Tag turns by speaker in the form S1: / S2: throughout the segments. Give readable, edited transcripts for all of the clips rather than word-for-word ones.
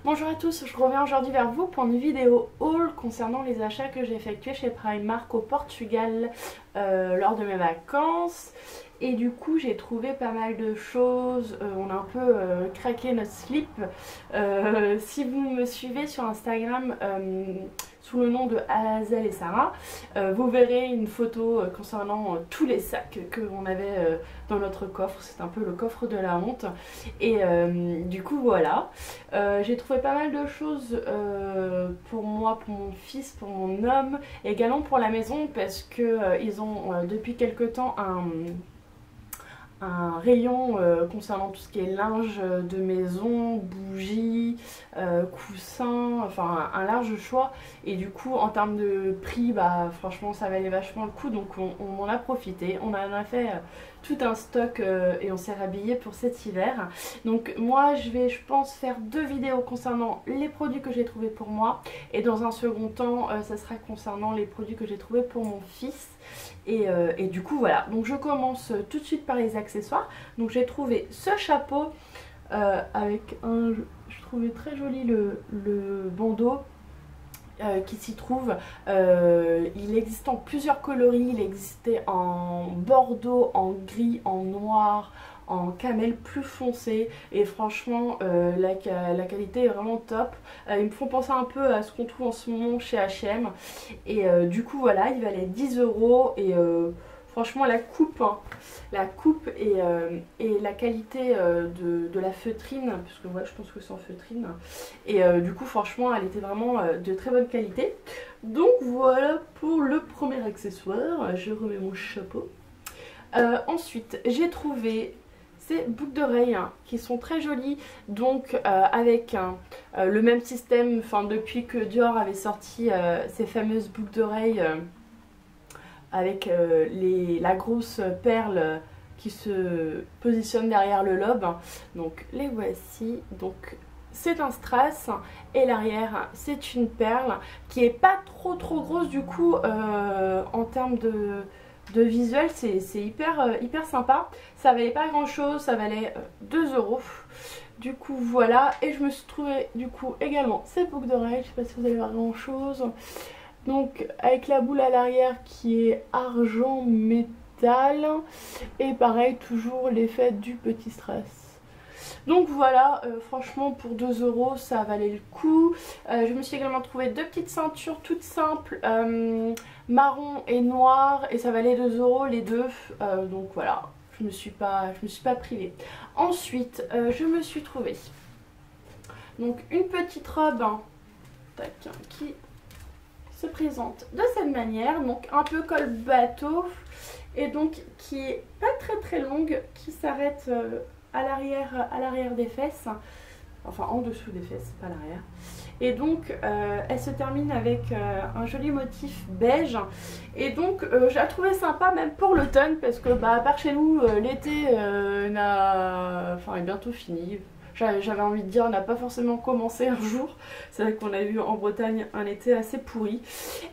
S1: Bonjour à tous, je reviens aujourd'hui vers vous pour une vidéo haul concernant les achats que j'ai effectués chez Primark au Portugal lors de mes vacances. Et du coup j'ai trouvé pas mal de choses, on a un peu craqué notre slip. Si vous me suivez sur Instagram sous le nom de Hazel et Sarah, vous verrez une photo concernant tous les sacs qu'on avait dans notre coffre. C'est un peu le coffre de la honte. Et du coup voilà, j'ai trouvé pas mal de choses pour moi, pour mon fils, pour mon homme, et également pour la maison parce que ils ont depuis quelque temps un rayon concernant tout ce qui est linge de maison, bougies, coussins, enfin un large choix. Et du coup en termes de prix, bah franchement ça valait vachement le coup, donc on en a profité, on en a fait tout un stock et on s'est rhabillé pour cet hiver. Donc moi je vais, je pense, faire deux vidéos concernant les produits que j'ai trouvés pour moi, et dans un second temps ça sera concernant les produits que j'ai trouvés pour mon fils. Et du coup voilà, donc je commence tout de suite par les accessoires. Donc j'ai trouvé ce chapeau avec un, je trouvais très joli le bandeau qui s'y trouve. Il existe en plusieurs coloris, il existait en bordeaux, en gris, en noir, en camel plus foncé, et franchement la qualité est vraiment top. Ils me font penser un peu à ce qu'on trouve en ce moment chez H&M. Et du coup voilà, il valait 10 € et franchement la coupe, hein, la coupe et la qualité de la feutrine, puisque ouais, je pense que c'est en feutrine, et du coup franchement elle était vraiment de très bonne qualité. Donc voilà pour le premier accessoire, je remets mon chapeau. Ensuite j'ai trouvé ces boucles d'oreilles qui sont très jolies, donc avec le même système, enfin depuis que Dior avait sorti ces fameuses boucles d'oreilles avec la grosse perle qui se positionne derrière le lobe. Donc les voici. Donc c'est un strass et l'arrière c'est une perle qui est pas trop grosse, du coup en termes de visuel c'est hyper sympa. Ça valait pas grand chose, ça valait 2 €. Du coup voilà, et je me suis trouvé du coup également ces boucles d'oreilles, je sais pas si vous allez voir grand chose. Donc avec la boule à l'arrière qui est argent métal, et pareil toujours l'effet du petit strass. Donc voilà, franchement pour 2 € ça valait le coup. Je me suis également trouvé deux petites ceintures toutes simples, marron et noir, et ça valait 2 € les deux. Donc voilà, je me suis pas privée. Ensuite je me suis trouvé donc une petite robe, hein, tac, qui se présente de cette manière, donc un peu col bateau, et donc qui est pas très longue, qui s'arrête à l'arrière des fesses, enfin en dessous des fesses, pas l'arrière. Et donc elle se termine avec un joli motif beige, et donc j'ai trouvé sympa même pour l'automne, parce que bah à part chez nous l'été est bientôt fini. J'avais envie de dire, n'a pas forcément commencé un jour. C'est vrai qu'on a eu en Bretagne un été assez pourri.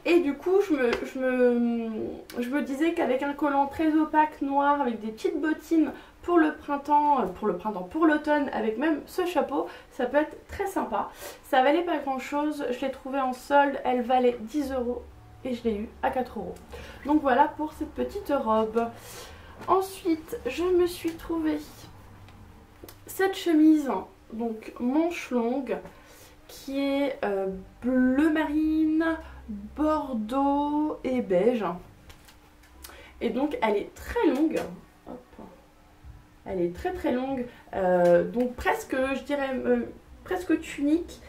S1: Et du coup, je me disais qu'avec un collant très opaque noir, avec des petites bottines pour le printemps, pour l'automne, avec même ce chapeau, ça peut être très sympa. Ça valait pas grand chose, je l'ai trouvé en solde, elle valait 10 € et je l'ai eu à 4 €. Donc voilà pour cette petite robe. Ensuite, je me suis trouvée cette chemise, donc manche longue, qui est bleu marine, bordeaux et beige. Et donc elle est très longue. Hop. Elle est très longue, donc presque, je dirais, presque tunique.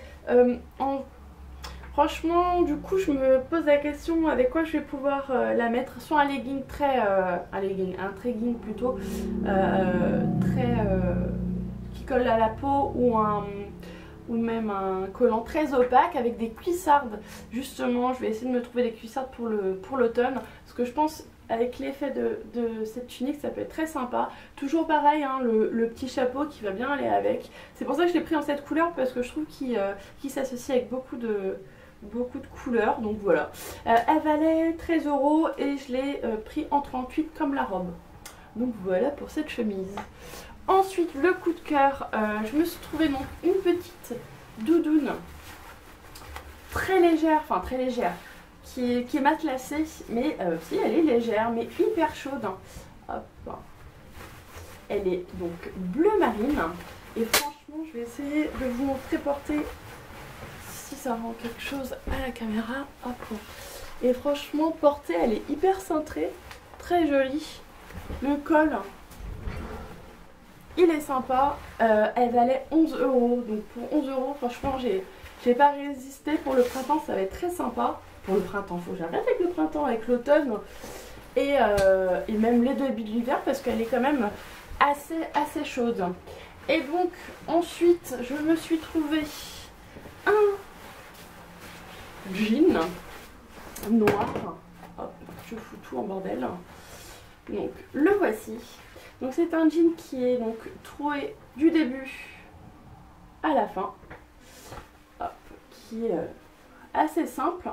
S1: Franchement, du coup, je me pose la question avec quoi je vais pouvoir la mettre. Soit un legging un trekking plutôt, qui colle à la peau, ou même un collant très opaque avec des cuissardes. Justement, je vais essayer de me trouver des cuissardes pour l'automne, parce que je pense avec l'effet de cette tunique ça peut être très sympa. Toujours pareil, hein, le petit chapeau qui va bien aller avec. C'est pour ça que je l'ai pris en cette couleur, parce que je trouve qu'il s'associe avec beaucoup de couleurs. Donc voilà, elle valait 13 € et je l'ai pris en 38 comme la robe. Donc voilà pour cette chemise. Ensuite, le coup de cœur, je me suis trouvé donc une petite doudoune très légère, enfin très légère, qui est matelassée, mais si elle est légère, mais hyper chaude. Hop. Elle est donc bleu marine. Et franchement, je vais essayer de vous montrer porter si ça rend quelque chose à la caméra. Hop. Et franchement, portée, elle est hyper cintrée, très jolie. Le col, il est sympa. Elle valait 11 €. Donc pour 11 €, franchement, j'ai pas résisté. Pour le printemps, ça va être très sympa. Pour le printemps, faut que j'arrête avec le printemps, avec l'automne. Et même les débuts de l'hiver, parce qu'elle est quand même assez chaude. Et donc, ensuite, je me suis trouvé un jean noir. Hop, je fous tout en bordel. Donc, le voici. Donc, c'est un jean qui est donc troué du début à la fin. Hop, qui est assez simple.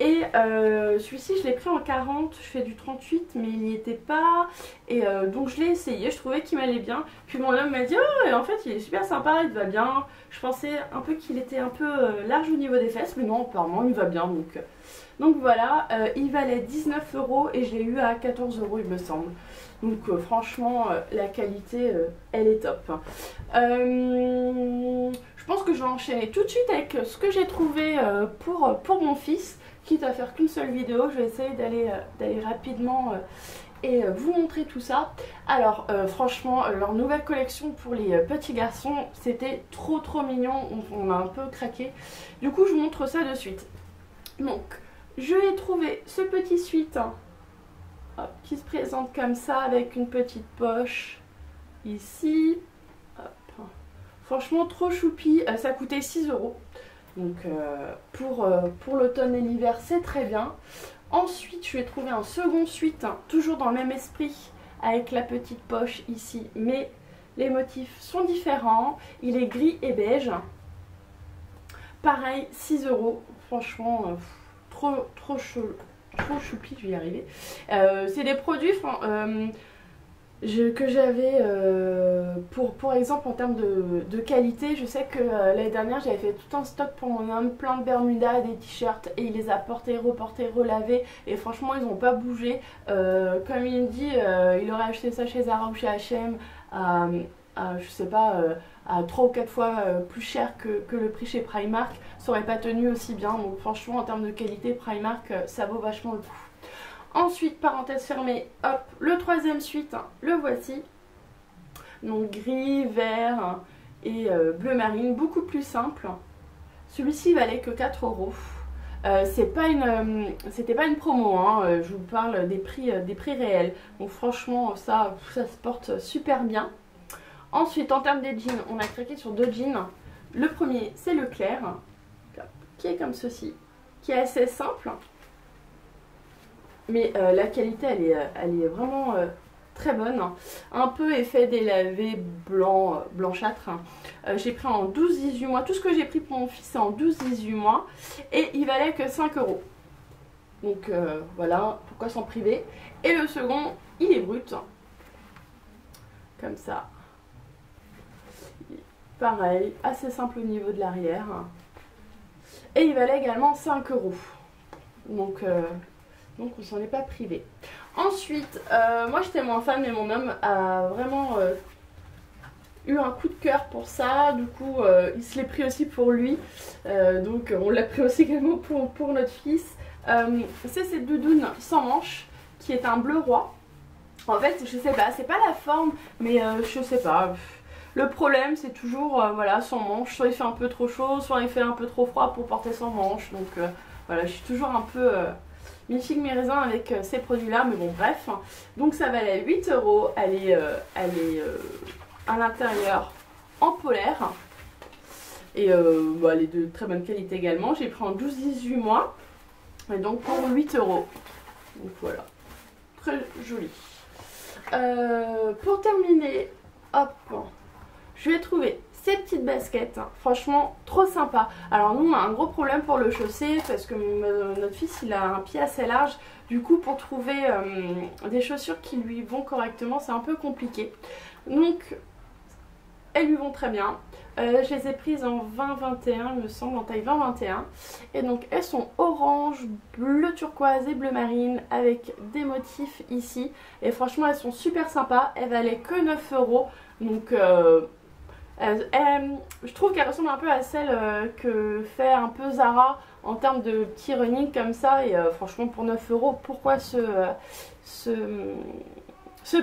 S1: Et celui-ci, je l'ai pris en 40, je fais du 38, mais il n'y était pas. Et donc je l'ai essayé, je trouvais qu'il m'allait bien. Puis mon homme m'a dit, oh, et en fait il est super sympa, il va bien. Je pensais un peu qu'il était un peu large au niveau des fesses, mais non, apparemment il va bien. Donc voilà, il valait 19 € et je l'ai eu à 14 € il me semble. Donc franchement, la qualité, elle est top. Je pense que je vais enchaîner tout de suite avec ce que j'ai trouvé pour mon fils. Quitte à faire qu'une seule vidéo, je vais essayer d'aller rapidement et vous montrer tout ça. Alors franchement, leur nouvelle collection pour les petits garçons, c'était trop mignon, on a un peu craqué. Du coup, je vous montre ça de suite. Donc, je ai trouvé ce petit sweat qui se présente comme ça avec une petite poche ici. Hop. Franchement, trop choupi, ça coûtait 6 €. Donc pour l'automne et l'hiver, c'est très bien. Ensuite, je vais trouver un second sweat, toujours dans le même esprit, avec la petite poche ici, mais les motifs sont différents. Il est gris et beige. Pareil, 6 €. Franchement, trop choupi, je vais y arriver. C'est des produits que j'avais pour exemple en termes de qualité. Je sais que l'année dernière j'avais fait tout un stock pour mon homme, plein de bermudas, des t-shirts, et il les a portés, reportés, relavés, et franchement ils n'ont pas bougé. Comme il me dit, il aurait acheté ça chez Zara ou chez H&M je sais pas, à 3 ou 4 fois plus cher que le prix chez Primark, ça aurait pas tenu aussi bien. Donc franchement en termes de qualité, Primark ça vaut vachement le coup. Ensuite, parenthèse fermée, hop, le troisième sweat, le voici. Donc gris, vert et bleu marine, beaucoup plus simple. Celui-ci valait que 4 €. C'était pas une promo, hein, je vous parle des prix réels. Donc franchement, ça se porte super bien. Ensuite, en termes des jeans, on a craqué sur 2 jeans. Le premier, c'est le clair, qui est comme ceci, qui est assez simple. Mais la qualité, elle est vraiment très bonne. Un peu effet délavé blanchâtre. J'ai pris en 12-18 mois. Tout ce que j'ai pris pour mon fils, c'est en 12-18 mois. Et il valait que 5 €. Donc voilà, pourquoi s'en priver. Et le second, il est brut. Comme ça. Pareil, assez simple au niveau de l'arrière. Et il valait également 5 €. Donc on s'en est pas privé. Ensuite, moi j'étais moins fan, mais mon homme a vraiment eu un coup de cœur pour ça. Du coup, il se l'est pris aussi pour lui. Donc on l'a pris aussi également pour notre fils. C'est cette doudoune sans manches, qui est un bleu roi. En fait, je sais pas, c'est pas la forme, mais je sais pas. Le problème, c'est toujours, voilà, sans manches. Soit il fait un peu trop chaud, soit il fait un peu trop froid pour porter sans manches. Donc voilà, je suis toujours un peu mi-figue mi-raisin avec ces produits-là. Mais bon, bref. Donc ça valait 8 €. Elle est à l'intérieur en polaire. Et bah, elle est de très bonne qualité également. J'ai pris en 12-18 mois. Et donc pour 8 €. Donc voilà, très joli. Pour terminer, hop, je vais trouver ces petites baskets, franchement trop sympa. Alors nous on a un gros problème pour le chausser parce que notre fils il a un pied assez large. Du coup pour trouver des chaussures qui lui vont correctement c'est un peu compliqué. Donc elles lui vont très bien. Je les ai prises en 20-21 il me semble, en taille 20-21. Et donc elles sont orange, bleu turquoise et bleu marine avec des motifs ici. Et franchement elles sont super sympas, elles valaient que 9 €. Donc je trouve qu'elles ressemblent un peu à celles que fait un peu Zara en termes de petits running comme ça. Et franchement pour 9 €, pourquoi se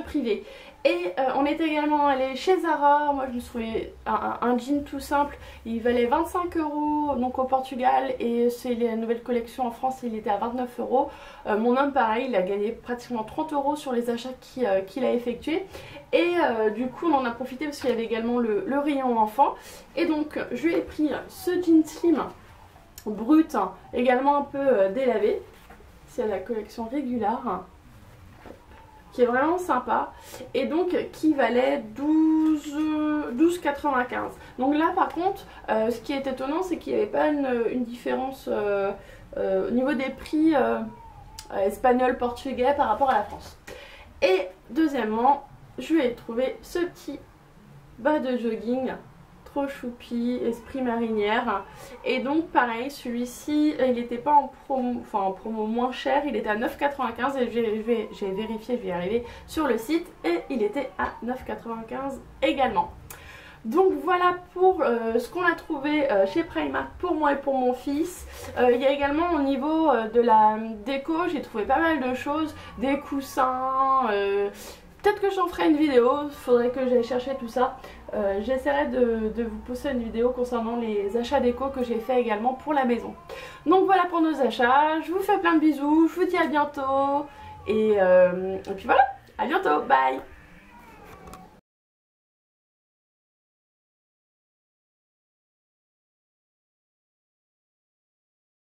S1: priver? Et on est également allé chez Zara. Moi je me suis trouvé un jean tout simple, il valait 25 € donc au Portugal, et c'est la nouvelle collection en France, il était à 29 €. Mon homme pareil, il a gagné pratiquement 30 € sur les achats qu'il a effectués. Et du coup on en a profité parce qu'il y avait également le rayon enfant. Et donc je lui ai pris ce jean slim brut, également un peu délavé. C'est la collection régulière, qui est vraiment sympa, et donc qui valait 12,95 €. Donc là par contre ce qui est étonnant, c'est qu'il n'y avait pas une différence au niveau des prix espagnol, portugais par rapport à la France. Et deuxièmement je lui ai trouvé ce petit bas de jogging trop choupi, esprit marinière. Et donc pareil, celui-ci il n'était pas en promo, enfin en promo moins cher, il était à 9,95 € et j'ai vérifié, je vais y arriver sur le site, et il était à 9,95 € également. Donc voilà pour ce qu'on a trouvé chez Primark pour moi et pour mon fils. Il y a également au niveau de la déco, j'ai trouvé pas mal de choses, des coussins, peut-être que j'en ferai une vidéo, il faudrait que j'aille chercher tout ça. J'essaierai de vous poster une vidéo concernant les achats déco que j'ai fait également pour la maison. Donc voilà pour nos achats, je vous fais plein de bisous, je vous dis à bientôt, et puis voilà, à bientôt, bye.